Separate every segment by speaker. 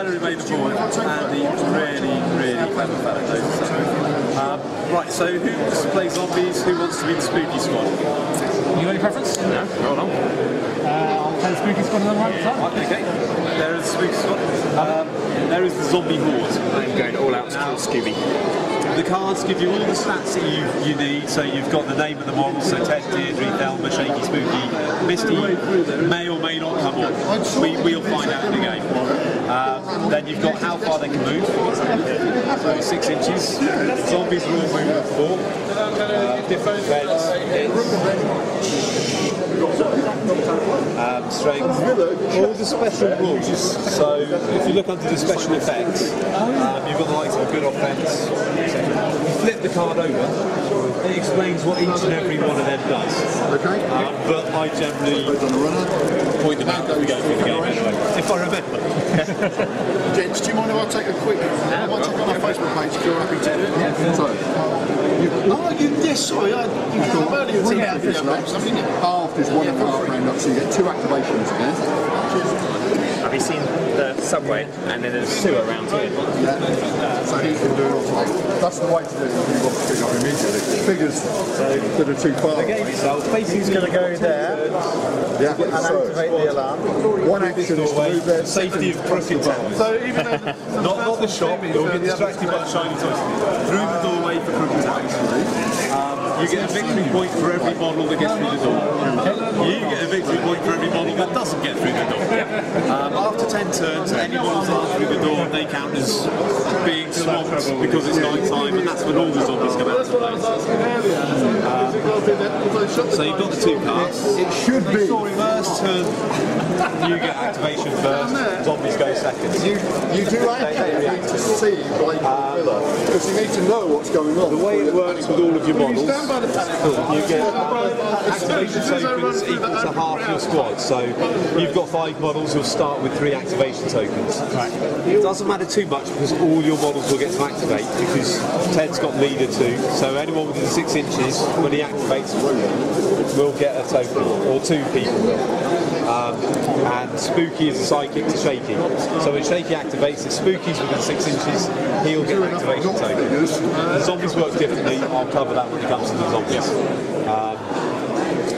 Speaker 1: fella who made the board, and he's really clever fella. Right, so who wants to play zombies? Who wants to be the spooky squad?
Speaker 2: You got any preference?
Speaker 1: No, hold on.
Speaker 2: I'll play the spooky squad another one.
Speaker 1: Okay, there is the spooky squad. There is the zombie horde.
Speaker 3: I'm going all out to kill Scooby.
Speaker 1: The cards give you all the stats that you need, so you've got the name of the model, so Ted, Deirdre, Thelma, Shaky, Spooky, Misty may or may not come on. We'll find out in the game. Then you've got how far they can move, so 6 inches. Zombies are all moving at 4. Different beds, strength, all the special rules. So if you look under the special effects, you've got the likes of a good offence, etc. You flip the card over, it explains what each and every one of them does.
Speaker 4: Okay.
Speaker 1: But I generally point them out as we go through the game anyway, if I remember.
Speaker 4: Gents, do you mind if I take a quick, I might take on my Facebook page if you're happy to.
Speaker 2: Yeah.
Speaker 4: So, yes, sorry, you came earlier to
Speaker 2: Yeah,
Speaker 4: half is 1.5 round up, so you get 2 activations again.
Speaker 3: Have you seen the subway? And then there's a sewer around here.
Speaker 4: Yeah. So he can do it all. That's the way to do it. You've got to pick up immediately. Figures that are too far.
Speaker 1: The game itself, basically,
Speaker 5: He's going to go there.
Speaker 4: Yeah.
Speaker 5: And activate the alarm.
Speaker 4: One action is to move there.
Speaker 1: safety of crooked towers.
Speaker 4: So even though
Speaker 1: not the shop, you'll get distracted by the shiny toys. Through the doorway for crooked towers. You get a victory point for every model that gets through the door. You get a victory point for every model that doesn't get through the door. After 10 turns, any models that are through the door, they count as being swamped because it's night time, and that's when all the zombies come out. So you've got the 2 cards.
Speaker 4: it should be.
Speaker 1: First turn, you get activation first, zombies go second.
Speaker 4: You do actually need to see Blake Miller because you need to know what's going on.
Speaker 1: The way it works with all of your models, you get activation tokens equal to half your squad. So you've got 5 models, you'll start with 3 activation tokens.
Speaker 2: Right.
Speaker 1: It doesn't matter too much because all your models will get to activate because Ted's got leader 2. So anyone within 6 inches, when he activates, will get a token, or 2 people will. And Spooky is a sidekick to Shaky. So when Shaky activates, if Spooky's within 6 inches, he'll get an activation token. The zombies work differently, I'll cover that when it comes to the zombies.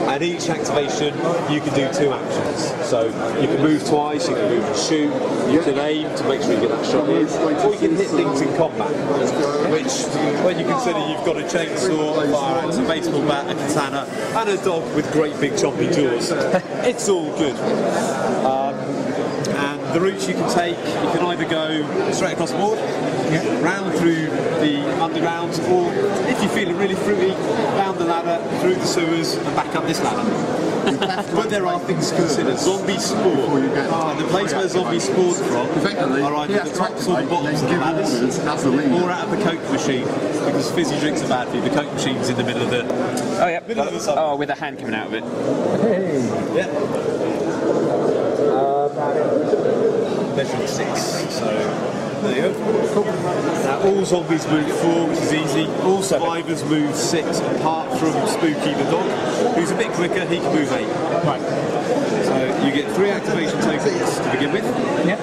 Speaker 1: And each activation, you can do 2 actions. So you can move twice, you can move and shoot, you can aim to make sure you get that shot in, or you can hit things in combat. Which, when you consider you've got a chainsaw, a fire axe, a baseball bat, a katana, and a dog with great big chompy jaws, it's all good. And the routes you can take, you can either go straight across the board, round through the undergrounds, or if you're feeling really fruity, down the ladder, through the sewers, and back up this ladder. But there are things to consider. Zombie spawn, and the place where zombies spawn from are either the tops or the bottoms of the ladders, or out of the Coke machine, because fizzy drinks are bad for you. The Coke machine's in the middle of the middle of the summer.
Speaker 3: Oh, with a hand coming out of it.
Speaker 1: Yeah. Measuring 6, so there you go. Now all zombies move 4, which is easy. All survivors move 6, apart from Spooky the dog, who's a bit quicker, he can move 8.
Speaker 2: Right.
Speaker 1: So you get 3 activation tokens to begin with.
Speaker 2: Yeah.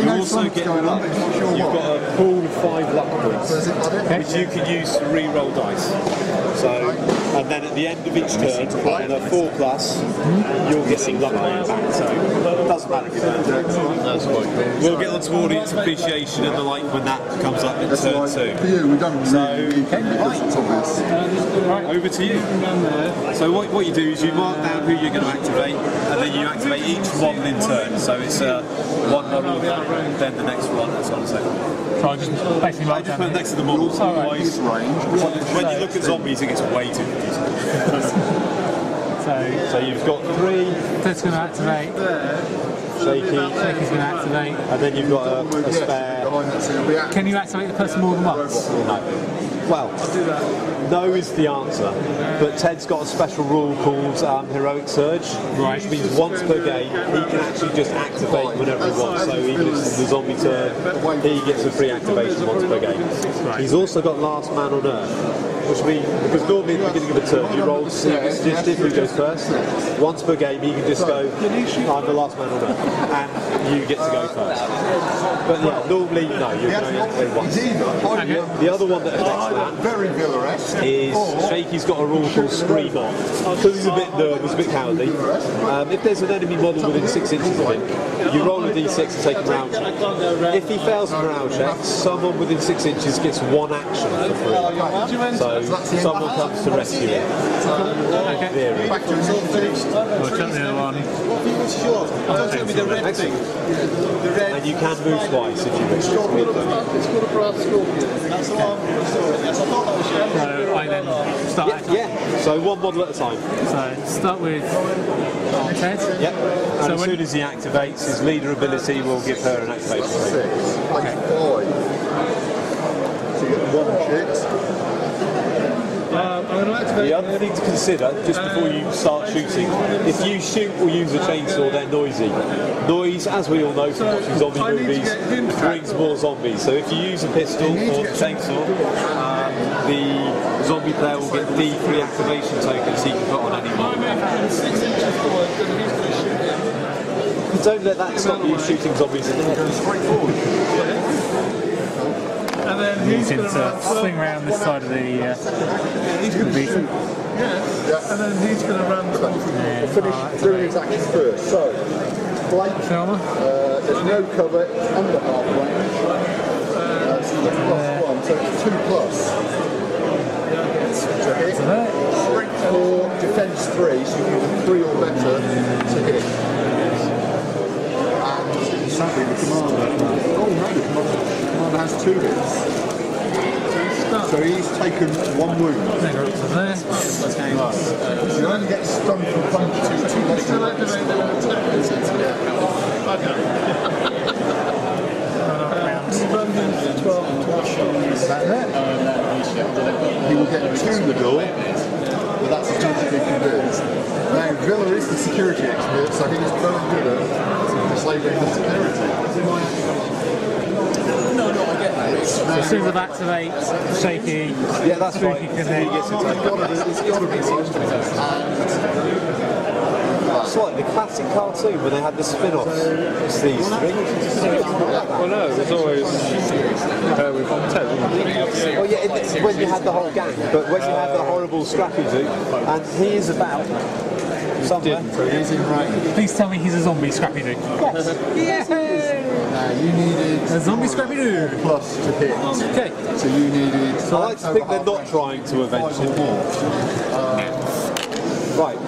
Speaker 1: You also get luck. You've got a pool of 5 luck points, which you can use to re-roll dice. So, and then at the end of each turn, on a 4+, you'll get some luck points back. So it doesn't matter if you don't. That's quite cool. We'll get on to audience appreciation and the like when that comes up in turn 2.
Speaker 4: For you, we don't really
Speaker 1: Right, over to you. So what you do is you mark down who you're going to activate, and then you activate each model in turn. So it's one model of that, then the next one, and so on and so forth.
Speaker 2: So I just basically
Speaker 1: I
Speaker 2: write
Speaker 1: just
Speaker 2: down
Speaker 1: put it next to the models, otherwise when you look at zombies it gets way too confusing. So you've got 3.
Speaker 2: Ted's going to activate.
Speaker 1: Shaky.
Speaker 2: Shaky's going to activate.
Speaker 1: And then you've got a spare.
Speaker 2: Can you activate the person more than once?
Speaker 1: No. Well, no is the answer, but Ted's got a special rule called Heroic Surge,
Speaker 2: Right.
Speaker 1: which means once per game he can actually just activate whenever he wants. So even if it's the zombie turn, he gets a free activation once per game.
Speaker 2: Right.
Speaker 1: He's also got Last Man on Earth, which means, because normally at the beginning of a turn you roll to see who goes first. Once per game you can just go, I'm the last man on earth, and you get to go first. But yeah, normally, no, you're going to activate once. The other one that affects that
Speaker 4: very Villa-esque
Speaker 1: is Shaky's got a rule called Scream on. Because he's a bit nervous, a bit cowardly. If there's an enemy model within 6 inches of him, you roll a d6 and take a morale check. If he fails a morale check, someone within 6 inches gets 1 action for free. So someone comes to rescue him. Theory.
Speaker 2: We'll check the other one.
Speaker 1: And you can move twice if you wish.
Speaker 2: So I then start.
Speaker 1: Yeah, so one model at a time.
Speaker 2: So start with Ted.
Speaker 1: Yep. And
Speaker 2: So
Speaker 1: as
Speaker 2: when-
Speaker 1: soon as he activates, his leader ability will give her an activation.
Speaker 4: So you get 1 shit.
Speaker 1: The other thing to consider, just before you start shooting, if you shoot or use a chainsaw, they're noisy. Noise, as we all know from watching zombie movies, brings more zombies. So if you use a pistol or a chainsaw, the zombie player will get D3 activation tokens he can put on any model. Don't let that stop you shooting zombies in the head.
Speaker 2: And then he's going to swing around this side of the beacon.
Speaker 4: And then he's going to run finish doing his action first. So, flank, there's no cover, it's under half range. So the +1, so it's 2+. To hit. Strength 4, defense 3, so you can do 3 or better to hit. And sadly the commander, oh no, the commander has 2 hits. So he's taken 1 wound. You only get stunned from punches. He will get to the door, but that's as much as he can do. Now, Villa is the security expert, so he's very good at disabling the security.
Speaker 2: As soon as I activate Shaky,
Speaker 1: Yeah, that's right.
Speaker 2: Spooky can
Speaker 1: He
Speaker 2: then
Speaker 1: gets it taken.
Speaker 4: It's got to be one.
Speaker 1: It's like the classic cartoon when they had the spin-offs. It's these 3.
Speaker 3: Well, no, there's always with Ted.
Speaker 1: Well, yeah, it's when you had the whole gang, but when you have the horrible Scrappy Doo, and he is about somewhere.
Speaker 4: So he's in range.
Speaker 2: please tell me he's a zombie Scrappy Doo.
Speaker 1: Yes.
Speaker 4: Now, you needed
Speaker 2: A zombie Scrappy Doo.
Speaker 4: plus to hit.
Speaker 2: Okay.
Speaker 4: So you needed...
Speaker 1: I like to think they're not trying to avenge him. Right.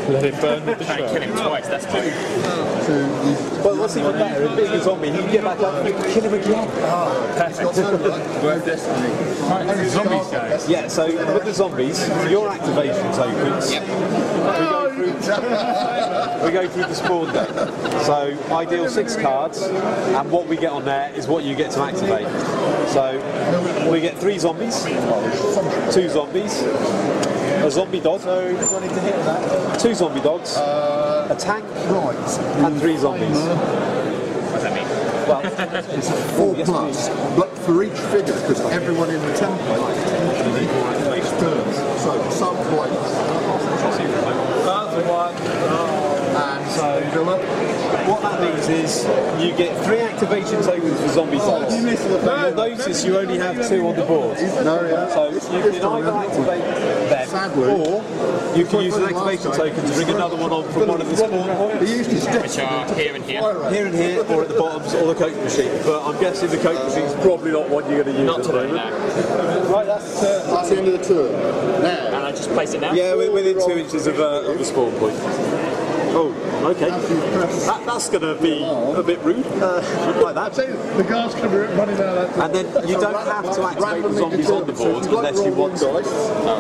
Speaker 3: Let it burn with the show. Kill him twice, that's 2.
Speaker 1: But what's even better, if being a zombie, he can get back up and kill him again.
Speaker 4: No destiny.
Speaker 2: Right, zombies go.
Speaker 1: Yeah, so with the zombies, for your activation tokens, we go through the spawn deck. So I deal 6 cards, and what we get on there is what you get to activate. So we get 3 zombies, 2 zombies, a zombie dog, 2 zombie dogs, a tank, and 3 zombies.
Speaker 3: What does that mean?
Speaker 1: Well,
Speaker 4: It's 4+, but for each figure, because everyone in the template makes turns. So some plates. And so Villa.
Speaker 1: what that means is you get 3 activation tokens for zombie dogs. You'll notice you only have 2 on the board.
Speaker 4: No, yeah.
Speaker 1: So you can either activate them,
Speaker 4: Sadly.
Speaker 1: or you can use an activation token to bring another one on from one of the spawn points.
Speaker 4: He used his
Speaker 3: Which are here and here.
Speaker 1: Here and here, or at the bottoms, or the Coke machine. But I'm guessing the Coke machine's probably not one you're going to use
Speaker 3: Not
Speaker 1: at the
Speaker 3: today,
Speaker 1: moment.
Speaker 3: no.
Speaker 1: Right, that's
Speaker 4: That's the end of the turn. Now,
Speaker 3: And I just place it now?
Speaker 1: yeah, we're within 2 inches of the spawn point. Oh, okay. That's going to be a bit rude, like that.
Speaker 4: the guards come running out.
Speaker 1: And then you don't have to activate the zombies on the board unless you want to.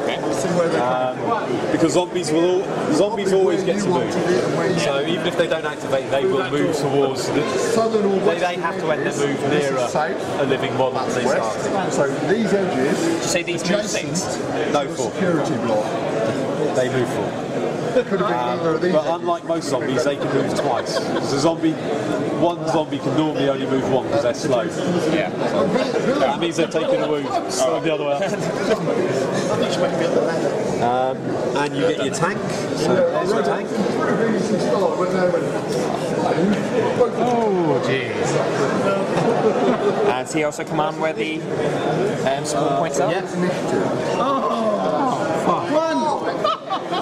Speaker 3: Okay.
Speaker 1: Because zombies always get to move. So even if they don't activate, they will move towards the... They have to end their move nearer a living model as they start.
Speaker 4: So these edges,
Speaker 3: Did you say these move 6?
Speaker 1: No, 4.
Speaker 4: security block.
Speaker 1: they move for.
Speaker 4: Could have been either of these.
Speaker 1: But unlike most zombies, they can move twice. Because one zombie can normally only move one because they're slow.
Speaker 3: Yeah.
Speaker 1: That means they've taken a wound. So the other way. And you get your tank. So there's your tank.
Speaker 2: Oh, jeez.
Speaker 3: Does he also command where the spawn points are?
Speaker 1: Yeah.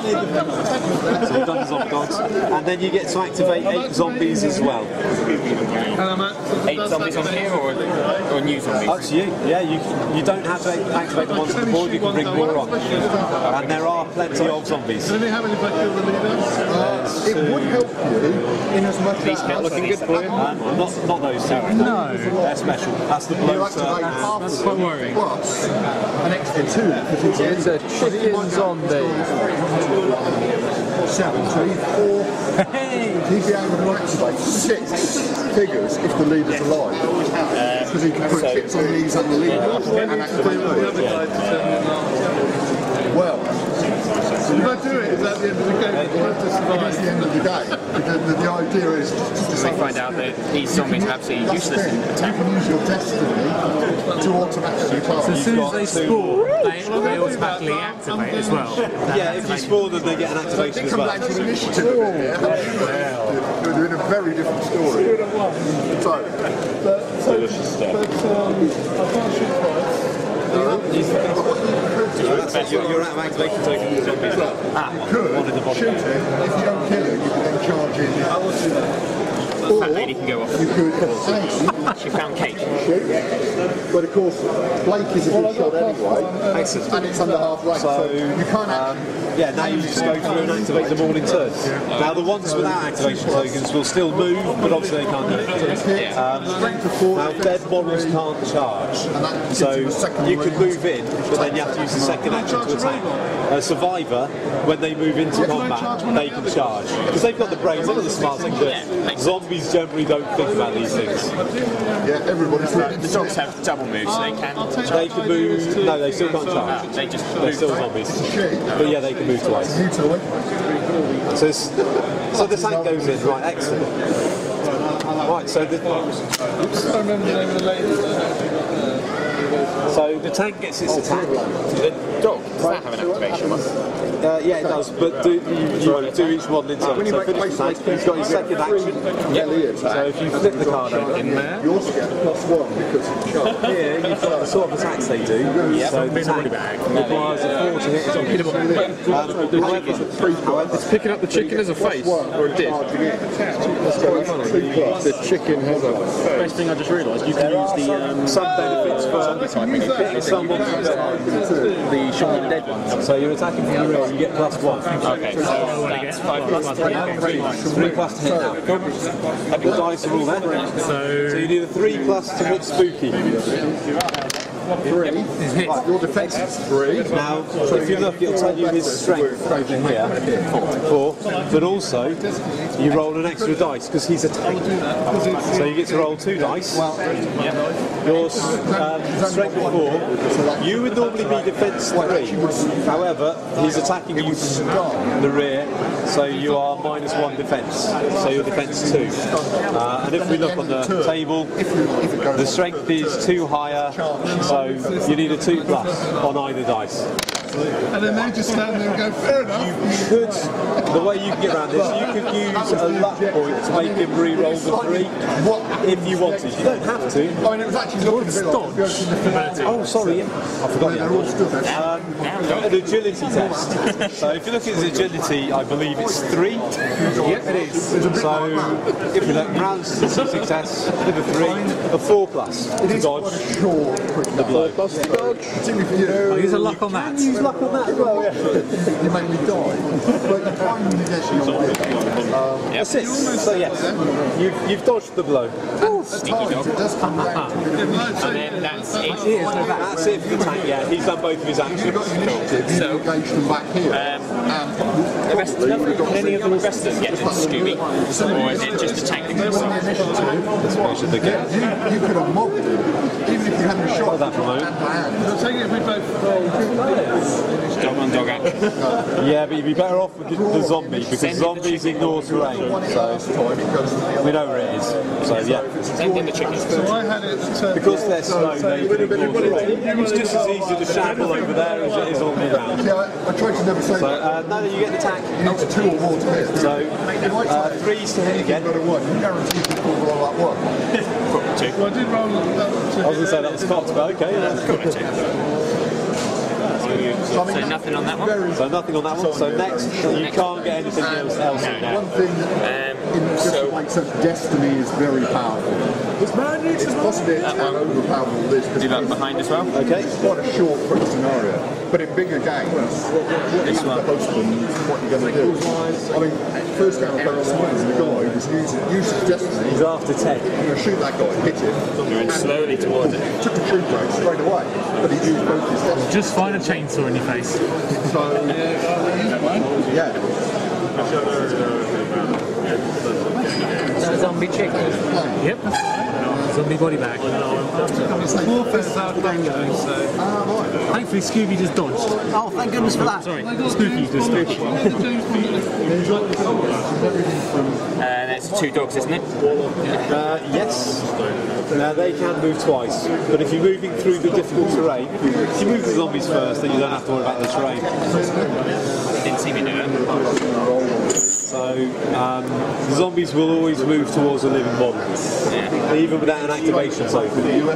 Speaker 1: So you've done the zombie dogs, and then you get to activate 8 zombies as well.
Speaker 3: 8 zombies on here, or new zombies?
Speaker 1: Up to you. Yeah, you don't have to activate the ones on the board. You can bring more on, and there are plenty of zombies.
Speaker 4: It would help you in as much as
Speaker 3: looking good for you.
Speaker 1: Not those two.
Speaker 2: No.
Speaker 1: They're special. That's the bloater.
Speaker 2: That's quite worrying.
Speaker 4: plus an extra 2.
Speaker 5: It's a chicken zombie.
Speaker 4: 7, so he'd 4. He'd be able to activate 6 figures if the leader's alive. Because he can put chips on these and the leader and activate those. Well,
Speaker 6: If I do it, is that the end of the game?
Speaker 4: it's the end of the day. The idea is
Speaker 3: We find out that these zombies are absolutely useless in
Speaker 4: you
Speaker 3: attack.
Speaker 4: can use your destiny to automatically
Speaker 2: So
Speaker 4: target.
Speaker 2: as soon as they spawn, they automatically activate as well.
Speaker 1: Yeah, if you spawn them, they get an activation as
Speaker 4: Come
Speaker 1: well.
Speaker 4: back to the initiative. We're doing a very different story.
Speaker 1: Delicious stuff.
Speaker 6: I can't shoot twice.
Speaker 1: You're out of activation token for zombies. One in the bottom.
Speaker 4: Shoot him. If you don't kill him, you can then charge in.
Speaker 3: That lady can go off.
Speaker 4: You could
Speaker 3: She found Kate.
Speaker 4: shoot. But of course, Blake is a good shot anyway.
Speaker 1: Excellent.
Speaker 4: And it's under half range. So you can't actually.
Speaker 1: Yeah, now you just go through and activate them all in turns. Now the ones without activation tokens will still move, but obviously they can't do it.
Speaker 4: Strength of 4.
Speaker 1: Now dead models can't charge, so you can move in, but then you have to use the second action to attack. A survivor, when they move into combat, they can charge. Because they've got the brains, they've got the smarts, they can do it. Zombies generally don't think about these things.
Speaker 4: Yeah, everybody's
Speaker 3: The dogs have double moves, so they can
Speaker 1: They can move, no, they still can't charge. They're still zombies. But yeah, they can move twice. So the tank goes in, right, excellent. Right, so the tank gets its attack.
Speaker 3: The dog, does that have an activation?
Speaker 1: Yeah, it does, but you do each model in turn. So finish the tank, he's got his second action. So if you flip the card over in there,
Speaker 4: You also get +1 because it's sharp.
Speaker 1: here you've got the sort of attacks they do. So the tank requires a 4 to hit zombies. However,
Speaker 5: It's picking up the chicken as a face, or it did. The chicken has a... Best thing I just realised, you can use the...
Speaker 1: some benefits for hitting someone from behind.
Speaker 5: the shot of the dead ones.
Speaker 1: So you're attacking from the rear, you get +1.
Speaker 3: Okay, so that's 5 plus 3.
Speaker 1: 3 plus to hit now. The dice are all there. So you need a 3 plus to hit spooky.
Speaker 4: 3. Right, your defence is 3.
Speaker 1: Now, if you look, it'll tell you his strength over here, 4, but also you roll an extra dice because he's a tank. So you get to roll 2 dice. Your strength of 4. You would normally be defence 3. However, he's attacking you from the rear, so you are -1 defence. So your defence 2. And if we look on the table, the strength is 2 higher. So you need a 2 plus on either dice.
Speaker 6: And then they just stand there and go, fair enough.
Speaker 1: You could, the way you can get around this, you could use a luck point to make him re-roll the 3 if you wanted. You don't have to.
Speaker 4: I mean, it was actually looking a bit like
Speaker 1: Oh, sorry, I forgot
Speaker 4: they're all stood there.
Speaker 1: an agility test. So if you look at his agility, I believe it's 3.
Speaker 2: Yep, it is.
Speaker 1: So if you look round success with a 3, a 4 plus to dodge
Speaker 4: Short, quick
Speaker 1: the blow.
Speaker 4: particularly for you.
Speaker 2: Oh, use a luck on that.
Speaker 1: Use luck on that as well, yeah.
Speaker 4: You make me die. But you find when you get your
Speaker 1: Assist. So yes, you've dodged the blow.
Speaker 4: target, it does come round to
Speaker 3: And then that's it.
Speaker 1: That's it for the tank, yeah. He's done both of his actions.
Speaker 4: so engage them back here.
Speaker 3: The rest of them, can any of the rest of them get to Scooby? Or is it just the tank that goes on?
Speaker 1: Should they get
Speaker 4: You could have mobbed him, even if you hadn't shot
Speaker 1: that promote?
Speaker 6: I take it if we both roll.
Speaker 3: Dog on dog action.
Speaker 1: Yeah, but you'd be better off with the zombie because zombies ignore terrain. So we know where it is. So yeah.
Speaker 3: Same thing with chickens.
Speaker 6: So I had it
Speaker 1: Because they're slow, they can ignore terrain. It's just as easy to shamble over there as it is on the ground.
Speaker 4: Yeah, I tried to never say
Speaker 1: So now that you get the attack,
Speaker 4: you need 2 or more to hit.
Speaker 1: so 3's to hit again.
Speaker 4: You guarantee people will roll that one.
Speaker 6: Well, I did roll that one.
Speaker 1: I was going to say that was cocked, but okay. Yeah.
Speaker 3: So nothing on that one?
Speaker 1: So nothing on that one. So next, you can't get anything else in there.
Speaker 4: One thing just to make sense, Destiny is very powerful. It's possible it's overpowerful this.
Speaker 3: Do that behind as well?
Speaker 1: Okay.
Speaker 4: It's quite a short, quick scenario. But in bigger games, what you have to host them is what you're going to do. I mean, first game I played this morning, the guy was using Destiny.
Speaker 1: He's after 10.
Speaker 4: I'm going to shoot that guy, hit him.
Speaker 3: Moving slowly towards it.
Speaker 4: Took a tree break straight away. But he used both his Destiny.
Speaker 2: Just find a chainsaw in your face.
Speaker 4: So, yeah.
Speaker 7: Zombie chicken.
Speaker 2: Yep. Zombie body bag.
Speaker 6: Warfare's out there going, so.
Speaker 2: Thankfully, Scooby just dodged.
Speaker 7: Oh, thank goodness for that.
Speaker 2: Sorry, Spooky just dodged.
Speaker 3: That's 2 dogs, isn't it?
Speaker 1: Yes. Now they can move twice, but if you're moving through the difficult terrain, if you move the zombies first, then you don't have to worry about the terrain.
Speaker 3: Didn't see me do that.
Speaker 1: So the zombies will always move towards a living model, even without an activation token.
Speaker 4: There's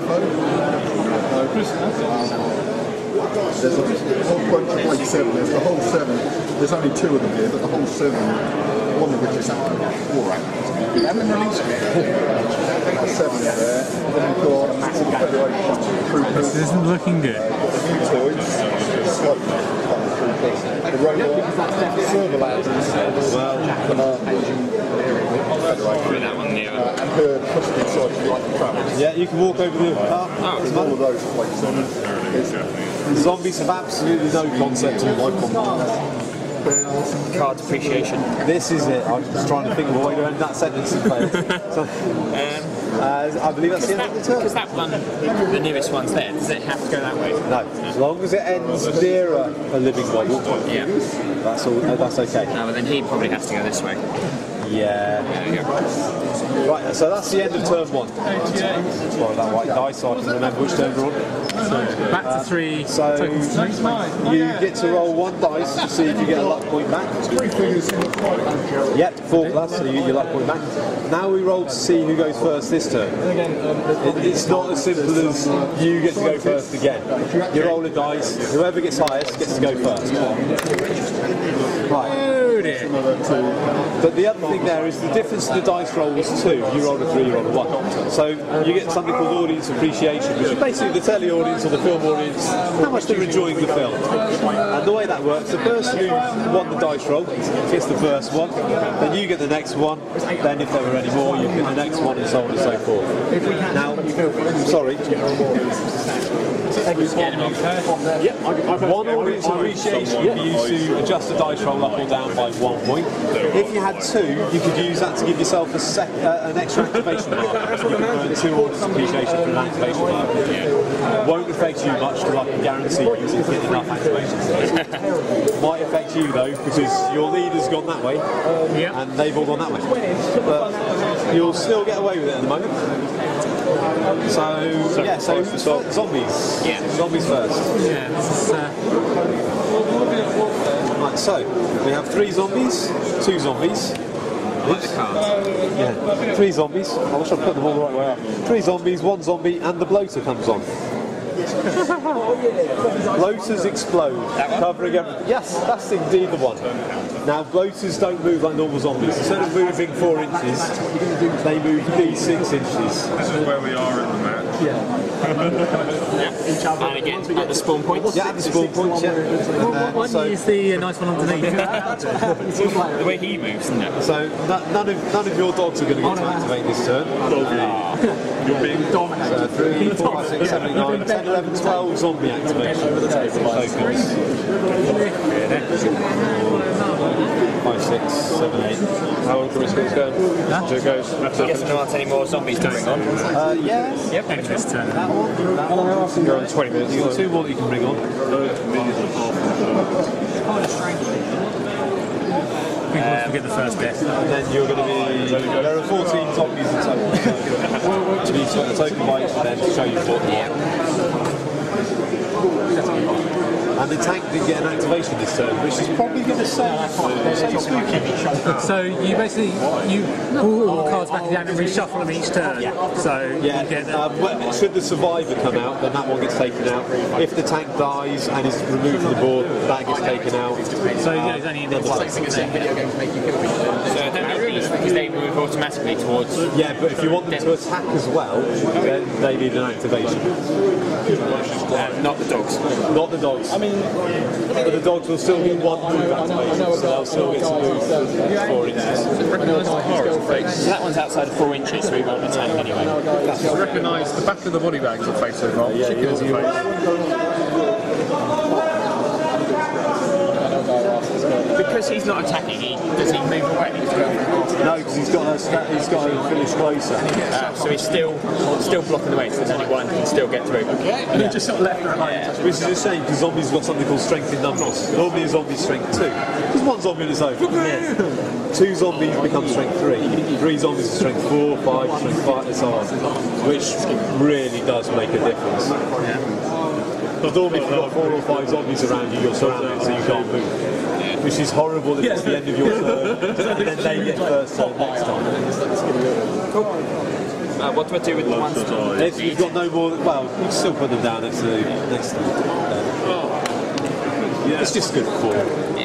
Speaker 4: a whole bunch of like 7. There's the whole 7. There's only 2 of them here, but the whole 7, one of which is active. 4 active. You haven't released it. 7 there. Then we've got massive Federation troopers.
Speaker 2: This isn't looking good.
Speaker 4: Mutoids. The robot. Server lads.
Speaker 3: Probably that one near.
Speaker 4: And her trusted side to like the travels.
Speaker 1: Yeah, you can walk over the path.
Speaker 4: There's all of those places.
Speaker 1: Zombies have absolutely no concept of
Speaker 3: Card depreciation.
Speaker 1: this is it. I'm just trying to think of a way to end that sentence and fail. So, I believe that's the end of the turn.
Speaker 3: Because that one, the nearest one's there, does it have to go that way?
Speaker 1: No, as long as it ends nearer a living model,
Speaker 3: Yeah.
Speaker 1: that's all. That's okay.
Speaker 3: No, but then he probably has to go this way.
Speaker 1: Yeah.
Speaker 3: There you go.
Speaker 1: Right, so that's the end of turn 1. Well, that white dice, so I can remember which turn we're on.
Speaker 2: Back to 3.
Speaker 1: So
Speaker 6: That's mine.
Speaker 1: you get to roll 1 dice to see if you get a luck point back.
Speaker 4: 3 figures in the fight.
Speaker 1: Yep, 4 plus, so you get your luck point back. Now we roll to see who goes first this turn. It's not as simple as you get to go first again. You roll a dice, whoever gets highest gets to go first. Right. But the other thing there is the difference in the dice roll was 2. You roll a 3, you roll a 1. So you get something called audience appreciation, which is basically the telly audience or the film audience, how much they're enjoying the film. And the way that works, the person who won the dice roll gets the first one, then you get the next one, then if there were any more, you get the next one, and so on and so forth. Now, sorry. One audience appreciation would be used to adjust the dice roll up or down by 1 point. If you had 2, you could use that to give yourself an extra activation mark. You can earn 2 audience appreciation for an activation mark. Won't affect you much because I can guarantee you to get enough activations. Might affect you though because your leader's gone that way and they've all gone that way. But you'll still get away with it at the moment. So zombies.
Speaker 3: Yeah.
Speaker 1: Zombies first.
Speaker 2: Yeah, this is,
Speaker 1: Right, so we have 3 zombies, 2 zombies.
Speaker 3: Like the cards.
Speaker 1: Yeah, 3 zombies. I wish I'd put them all the right way up. 3 zombies, 1 zombie, and the bloater comes on. Bloaters explode, covering everything. Yes, that's indeed the one. Now, bloaters don't move like normal zombies. Instead of moving 4 inches, they move 6 inches.
Speaker 8: This is where we are in the match.
Speaker 3: And again, at the spawn points.
Speaker 1: Yeah, at the spawn points, yeah.
Speaker 2: why don't you use the nice one underneath?
Speaker 3: The way he moves, isn't it?
Speaker 1: So none of your dogs are going to get to activate this turn.
Speaker 8: You're being dominated.
Speaker 1: 3, 4, 5, 6, 7, 8, 9, 10, 11, 12 zombie activation tokens. 5, 6, 7, 8.
Speaker 8: How long can we spend going? It goes.
Speaker 3: I guess there aren't any more zombies to bring on.
Speaker 1: Yes.
Speaker 2: Yep, end this turn.
Speaker 1: That one.
Speaker 8: You're on 20 minutes.
Speaker 1: You've got 2 more that you can bring on.
Speaker 2: first death.
Speaker 1: And then you're going to be... There are 14 zombies in total. So you need to get a token by each of them to show you what you want. And the tank did get an activation this turn, which is probably going to save spooky.
Speaker 2: So you basically pull all the cards back down and reshuffle them each turn. So you get
Speaker 1: should the survivor come out, then that one gets taken out. If the tank dies and is removed from the board, that gets taken out.
Speaker 2: So it's only in this one.
Speaker 3: So I don't know because they move automatically towards.
Speaker 1: Yeah, but if you want them to attack as well, then they need an activation.
Speaker 3: Not the dogs.
Speaker 1: Not the dogs. I mean, but the dogs will still get one move activation, so they'll still get some move 4 inches.
Speaker 3: So that one's outside of 4 inches, so we won't attack anyway.
Speaker 8: I recognise the back of the body bags are face as well.
Speaker 1: Yeah,
Speaker 8: Chicken is a face.
Speaker 3: Because he's not attacking, does he move away?
Speaker 1: No, because he's got a finish closer.
Speaker 3: So he's still blocking the way, so there's only one can still get through.
Speaker 6: And he just sort of left her alone.
Speaker 1: Yeah. Which is a shame, because zombies got something called strength in numbers. Normally a zombie strength 2. Because one zombie on its own. 2 zombies become strength 3. 3 zombies are strength 4, 5, strength 5, and so on. Which really does make a difference. Because normally if you've got 4 or 5 zombies around you, you're surrounded, so you can't move. Which is horrible if it's the end of your turn, and then they get first turn next time.
Speaker 3: What do I do with the ones?
Speaker 1: If you've got no more, well, you can still put them down next to the next time. It's just good for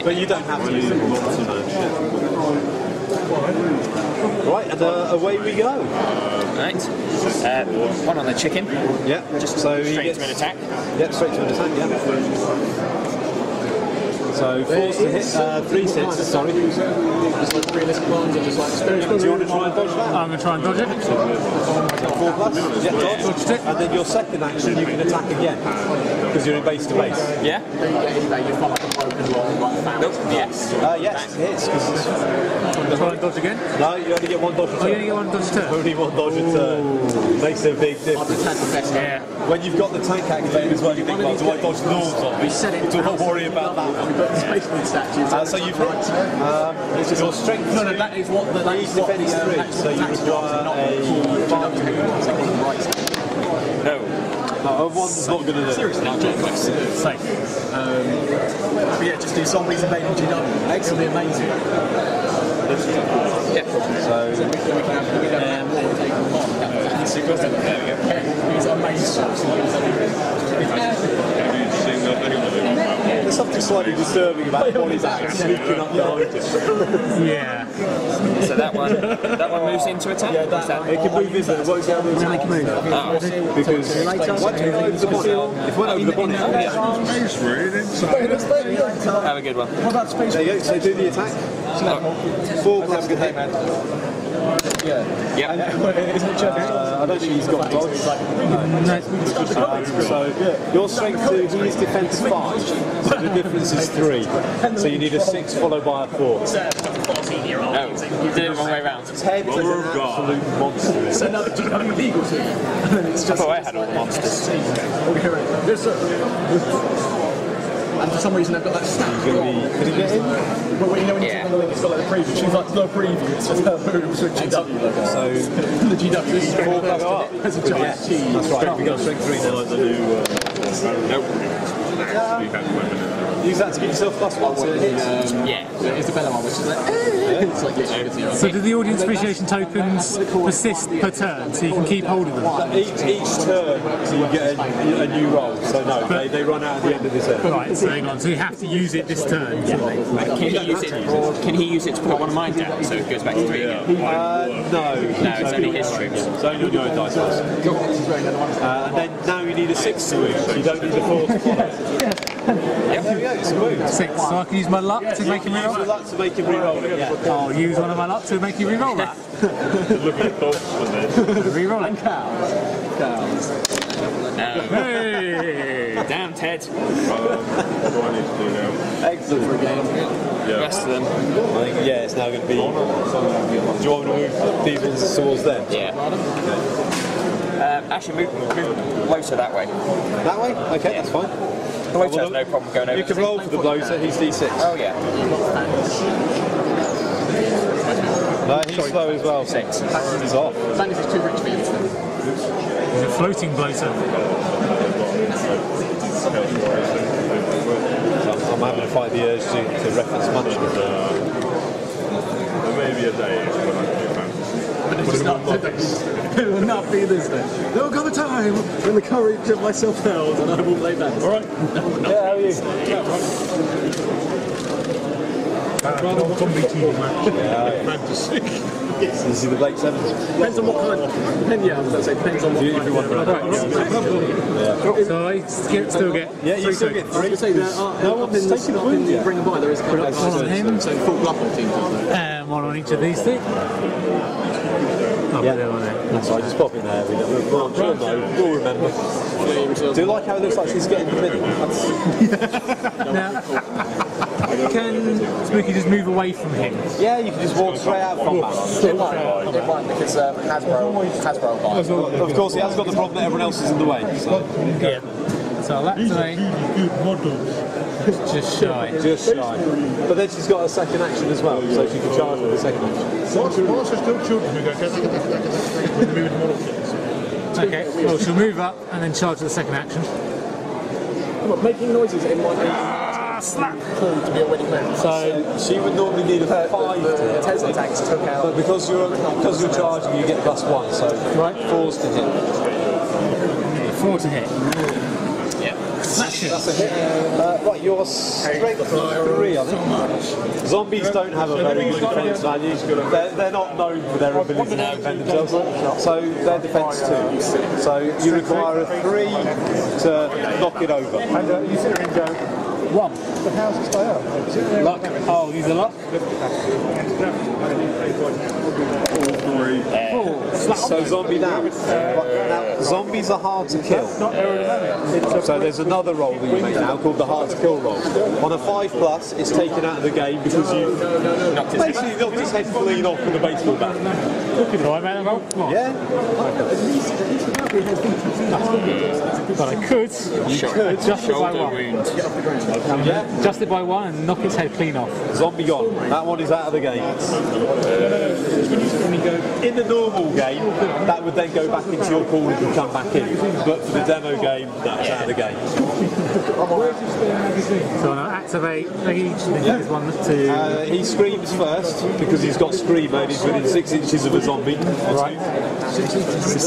Speaker 1: but you don't have to use them lots of Right, and away we go.
Speaker 3: Right. One on the chicken.
Speaker 1: Yeah,
Speaker 3: Just
Speaker 1: so
Speaker 3: straight to an attack.
Speaker 1: Yep, straight to an attack, yeah. So forced to hit 3 hits, sorry.
Speaker 5: Realistic ones are just like
Speaker 1: Do you want to try and dodge that?
Speaker 2: I'm going to try and dodge it.
Speaker 1: 4 plus? Yeah, dodge. And then your second action you can attack again. Because you're in base to base.
Speaker 3: Yeah? Nope. Yes.
Speaker 1: Yes, it hits.
Speaker 2: Try and dodge again.
Speaker 1: No, you only get 1 dodge a turn.
Speaker 2: Oh, you only get 1 dodge turn.
Speaker 1: Only 1 dodge a turn. Makes a big difference.
Speaker 2: Yeah.
Speaker 1: When you've got the tank activated as well, you think, well, do I dodge the normal zombie? Do I worry about that one? So you've hit. Your strength.
Speaker 5: No, that is what the
Speaker 1: defense 3. So you require a 5.
Speaker 3: No.
Speaker 1: No, 1's not going to do it.
Speaker 5: seriously not
Speaker 2: Safe.
Speaker 5: But yeah, just do zombies invading GW. It'll be amazing.
Speaker 3: Yeah.
Speaker 1: So
Speaker 5: He's
Speaker 1: there's something slightly disturbing about body bags sneaking up behind him.
Speaker 2: Yeah.
Speaker 3: So that one moves into attack?
Speaker 1: Yeah, it can move, isn't it? What's going to make move? Because once you go over the bonnet, if it went over the bonnet,
Speaker 3: Have a good one.
Speaker 1: there you go, so do the attack. 4 plus good hit.
Speaker 3: Yep.
Speaker 1: I don't think he's got dodge. So your strength 2, he is defense 5. So the difference is 3. So you need a 6 followed by a 4.
Speaker 3: No, you did it the wrong way around.
Speaker 1: Ted is an absolute monster.
Speaker 5: So now do you have illegal to? And then it's
Speaker 3: I
Speaker 5: just
Speaker 3: thought I had all the monsters.
Speaker 5: Yes, sir. And for some reason they've got that stat.
Speaker 1: Could he get in?
Speaker 5: Well, you know when you click on the link, it's got like the preview. She's like, no preview, it's just her moves with GW logo.
Speaker 1: So
Speaker 5: The GW is
Speaker 1: 4 plus to hit.
Speaker 5: There's a giant cheese.
Speaker 1: That's right, we got strength 3 now. Use that to get yourself +1 to hit.
Speaker 3: Yeah.
Speaker 5: It's the better one, which is like, it's like literally
Speaker 2: So do the audience appreciation tokens persist per turn, so you can keep hold of them?
Speaker 1: Each turn, so you get a new roll. So no, they run out at the end of the turn.
Speaker 2: Right, so hang on, so you have to use it this turn.
Speaker 3: Can he use it to put one of mine down so it goes back to 3 again?
Speaker 1: No,
Speaker 3: it's only his troops.
Speaker 1: It's only on your own dice rolls. And then now you need a 6 to move, so you don't need a 4 to follow. There we go, it's a move.
Speaker 2: 6, so I can use my luck to make him
Speaker 1: Use your
Speaker 2: reroll?
Speaker 1: luck to make him reroll it, yeah.
Speaker 2: I'll use one of my luck to make you reroll that.
Speaker 8: Look at the dogs for this.
Speaker 2: Reroll it.
Speaker 5: cows.
Speaker 3: Hey, damn Ted.
Speaker 8: What do I need to do now?
Speaker 1: Excellent for a game.
Speaker 3: The rest of them.
Speaker 1: I think, yeah, it's now going to be... Do you want me to move these ones towards them?
Speaker 3: Yeah. Actually, move closer that way.
Speaker 1: That way? Okay, that's fine.
Speaker 3: The bloater has no problem going over.
Speaker 1: You can roll for the bloater, he's D6.
Speaker 3: Oh yeah.
Speaker 1: No, he's slow as well.
Speaker 3: 6.
Speaker 1: He's off.
Speaker 5: Sandy's is too rich for you.
Speaker 2: The floating bloater.
Speaker 1: I'm having to fight the urge to reference Munchkin.
Speaker 9: There may be a day when I play fantasy.
Speaker 5: It will not be this day. There will come a time when the courage of myself fails and I will play fantasy.
Speaker 9: Alright.
Speaker 1: Yeah, how are you?
Speaker 9: Rather zombie team match. Fantasy.
Speaker 1: This is the Blake Sevens.
Speaker 5: Depends on what kind. Yeah, I was going to say depends on what kind.
Speaker 2: So I still get.
Speaker 1: Yeah, you still get 3.
Speaker 5: I was going to say there are up in the Bring and Buy there is a couple of
Speaker 2: One on him.
Speaker 5: so full bluff on teams.
Speaker 2: One on each of these two.
Speaker 1: Yeah, that's right, just pop in there. We'll remember. Do you like how it looks like she's getting the middle?
Speaker 2: Now, can Spooky just move away from him?
Speaker 1: Yeah, you can just walk straight out from that.
Speaker 5: It might because Hasbro buys.
Speaker 1: Of course, he has got the problem that everyone else is in the way. So.
Speaker 2: Yeah. So I'll activate. Just shy.
Speaker 1: Just shy. But then she's got a second action as well, so she can charge with a second action.
Speaker 9: Whilst she's still children, we go with moving model kits.
Speaker 2: Okay, well she'll move up and then charge with the second action.
Speaker 5: Making noises in my
Speaker 2: Slap!
Speaker 5: call to be a winning round.
Speaker 1: So she would normally need a 5 to hit.
Speaker 5: Tesla tax took out.
Speaker 1: But because you're charging, you get +1, so
Speaker 2: Right.
Speaker 1: 4's to hit.
Speaker 2: 4 to hit.
Speaker 1: That's a hit. Right, you're strength 3, I think. Zombies don't have a very good defense value. They're not known for their ability to defend themselves. So they're defense 2. So you require a 3 to knock it over.
Speaker 2: And you sit there and go, 1.
Speaker 4: But how's it stay up?
Speaker 2: Luck. Oh, use a luck. 4.
Speaker 1: So zombie down. Now, zombies are hard to kill. So there's another roll that you make now called the hard to kill roll. On a 5+, it's taken out of the game because you basically knocked his head clean off with a baseball bat.
Speaker 2: Do I make a roll?
Speaker 1: Yeah?
Speaker 2: But I could.
Speaker 1: You could.
Speaker 2: Adjust it by 1.
Speaker 1: Yeah?
Speaker 2: Adjust it by 1 and knock its head clean off.
Speaker 1: Zombie gone. That one is out of the game. In the normal game, that would then go back into your pool and can come back in. But for the demo game, that's out of the game.
Speaker 2: So I'll activate each and then use 1 to...
Speaker 1: He screams first because he's got screamer and he's within 6 inches of a zombie.
Speaker 2: Right.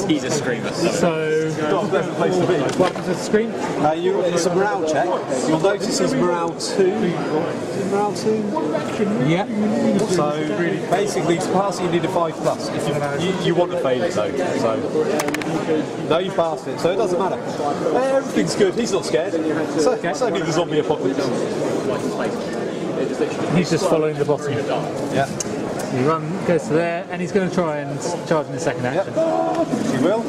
Speaker 3: He's a screamer.
Speaker 2: So...
Speaker 1: Not a pleasant place to be.
Speaker 2: What was the screen?
Speaker 1: It's a morale check. You'll notice he's morale 2. Morale 2?
Speaker 2: Yeah.
Speaker 1: So basically to pass it you need a 5+. If you want to fail it though. So no, you passed it, so it doesn't matter. Everything's good, he's not scared. It's okay. It's only the zombie apocalypse.
Speaker 2: He's just following the bottom.
Speaker 1: Yeah.
Speaker 2: He goes to there and he's going to try and charge in the second action.
Speaker 1: He will.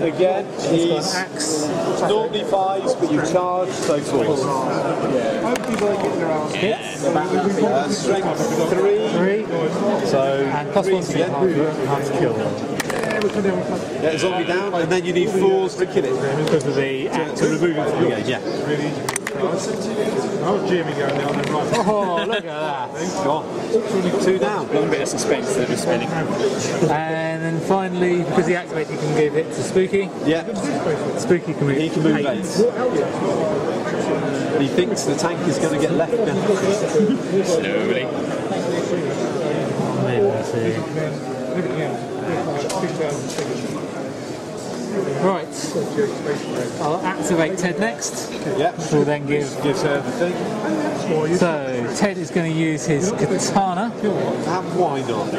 Speaker 1: Again, he's
Speaker 2: Axe.
Speaker 1: normally 5s, but you charge, so 4s.
Speaker 2: Hits.
Speaker 1: Strength 3.
Speaker 2: 3.
Speaker 1: So
Speaker 2: And +1 to
Speaker 1: again.
Speaker 2: hard to kill.
Speaker 1: Get a zombie down, and then you need 4s to kill it.
Speaker 2: Because of the axe.
Speaker 1: To remove it from the game, yeah.
Speaker 9: I was Jimmy going down the right.
Speaker 2: Oh, look at that.
Speaker 1: Go on. 2 down.
Speaker 3: A bit of suspense that was spinning.
Speaker 2: And then finally, because he activates, you can give it to Spooky.
Speaker 1: Yeah.
Speaker 2: Spooky can move.
Speaker 1: He can move 8. He thinks the tank is going to get left now.
Speaker 3: Slowly.
Speaker 2: Right. I'll activate Ted next.
Speaker 1: Yeah.
Speaker 2: We'll then
Speaker 1: Gives her the thing.
Speaker 2: So Ted is going to use his katana
Speaker 1: And why not?
Speaker 2: to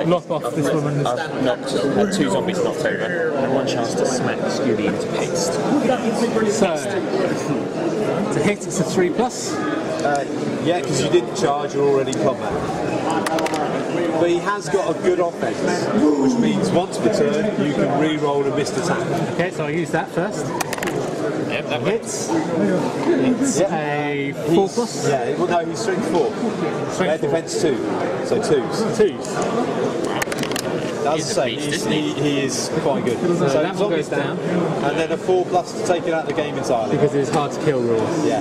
Speaker 2: lock off this woman's.
Speaker 3: I've knocked 2 zombies knocked over and 1 chance to smack Scooby into paste.
Speaker 2: So to hit, it's a 3+.
Speaker 1: Yeah, because you didn't charge, you're already in combat. But he has got a good offense, which means once per turn you can re-roll a missed attack.
Speaker 2: Okay, so I'll use that first.
Speaker 3: Yep, that
Speaker 2: Hits. It's a 4+.
Speaker 1: Yeah, well, no, he's strength 4. Their defense 2, so 2s.
Speaker 2: 2s.
Speaker 1: As I say, he is quite good. So
Speaker 2: that one
Speaker 1: zombies
Speaker 2: goes down.
Speaker 1: and then a 4+ to take it out of the game entirely.
Speaker 2: Because it's hard to kill rules.
Speaker 1: Yeah.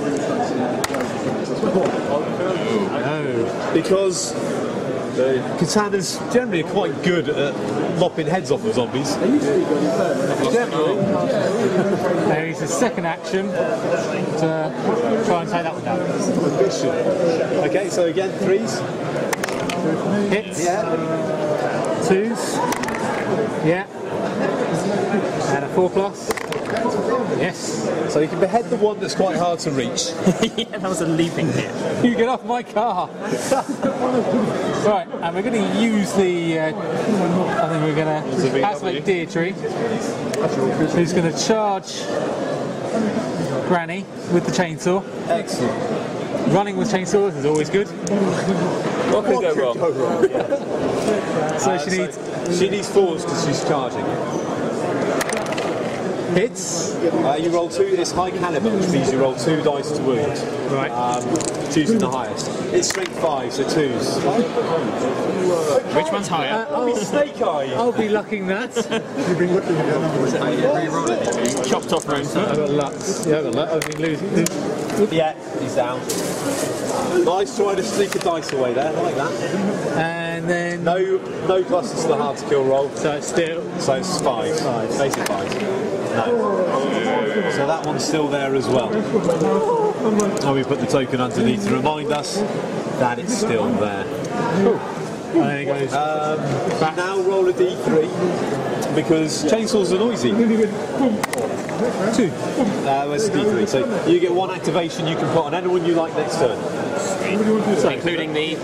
Speaker 2: Oh.
Speaker 1: Because katanas generally are quite good at lopping heads off of zombies. Generally.
Speaker 2: Now he's a second action to try and take that one down.
Speaker 1: Okay, so again, 3s.
Speaker 2: Hits.
Speaker 1: Yeah.
Speaker 2: 2s. Yeah. And a 4+. Yes.
Speaker 1: So you can behead the one that's quite hard to reach.
Speaker 3: Yeah, that was a leaping hit.
Speaker 2: You get off my car. Right, and we're going to use the. I think we're going to activate Deirdre, who's going to charge Granny with the chainsaw.
Speaker 1: Excellent.
Speaker 2: Running with chainsaws is always good.
Speaker 3: What could go wrong?
Speaker 2: So she needs
Speaker 1: She needs 4s because she's charging.
Speaker 2: hits.
Speaker 1: You roll 2. It's high caliber, which means you roll 2 dice to wound.
Speaker 2: Right.
Speaker 1: Choosing the highest. It's strength 5, so 2s.
Speaker 3: Which one's higher?
Speaker 1: Snake eye.
Speaker 2: I'll be lucking that.
Speaker 4: You've been looking at your numbers.
Speaker 3: Chopped off room.
Speaker 2: I've got lucks. Yeah, I've got luck. I've been losing.
Speaker 1: Yeah, he's down. Nice trying to sneak a dice away there, I like that.
Speaker 2: And then.
Speaker 1: No pluses to the hard to kill roll.
Speaker 2: So it's still.
Speaker 1: So it's 5. Basic 5. No. So that one's still there as well. And we put the token underneath to remind us that it's still there.
Speaker 2: Cool. And then it goes.
Speaker 1: Now roll a d3 because chainsaws are noisy. 2. Where's the d3? So you get 1 activation you can put on anyone you like next turn.
Speaker 3: So including the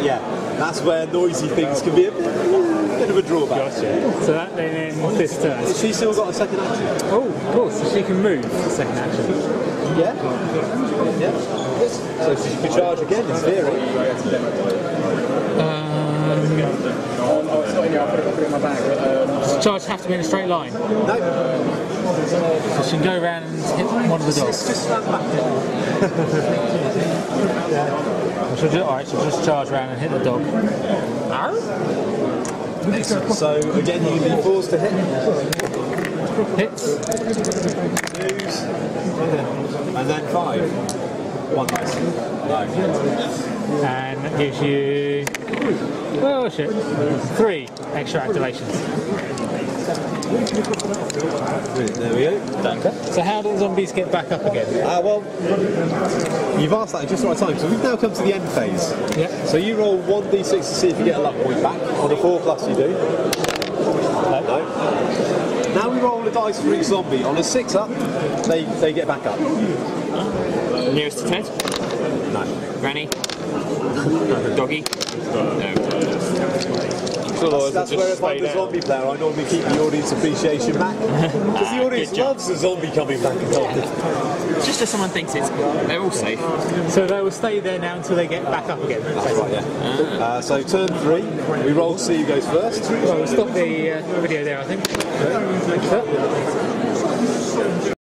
Speaker 1: Yeah. That's where noisy things can be a bit of a drawback.
Speaker 2: Gotcha. So that then this turn.
Speaker 1: Has she still got a second action?
Speaker 2: Oh, of course. So she can move the second action.
Speaker 1: Yeah. Yeah. So she could charge again in theory.
Speaker 2: Does the charge have to be in a straight line?
Speaker 1: No.
Speaker 2: So she can go around and hit one of the dogs.
Speaker 1: Just stand back.
Speaker 2: Alright, she'll just charge around and hit the dog.
Speaker 1: Excellent. So again, you need 4s to hit.
Speaker 2: Hits.
Speaker 1: 2s. And then 5. 1 dice. No.
Speaker 2: And that gives you. Oh shit. 3 extra activations.
Speaker 1: There we go.
Speaker 2: So how do the zombies get back up again?
Speaker 1: Well, you've asked that at just the right time. So we've now come to the end phase.
Speaker 2: Yeah.
Speaker 1: So you roll 1d6 to see if you get a luck point back. On a 4+ you do. No. Now we roll a dice for each zombie. On a 6 up, they get back up.
Speaker 3: nearest to Ted?
Speaker 1: No.
Speaker 3: Granny? Doggy? No.
Speaker 1: That's where if I'm the zombie player, I normally keep the audience appreciation back. Because the audience loves a zombie coming back and talking.
Speaker 3: Just as someone thinks they're all safe.
Speaker 2: So they will stay there now until they get back up again.
Speaker 1: That's right, yeah. So turn 3, we roll to see who goes first.
Speaker 2: Well, we'll stop the video there, I think.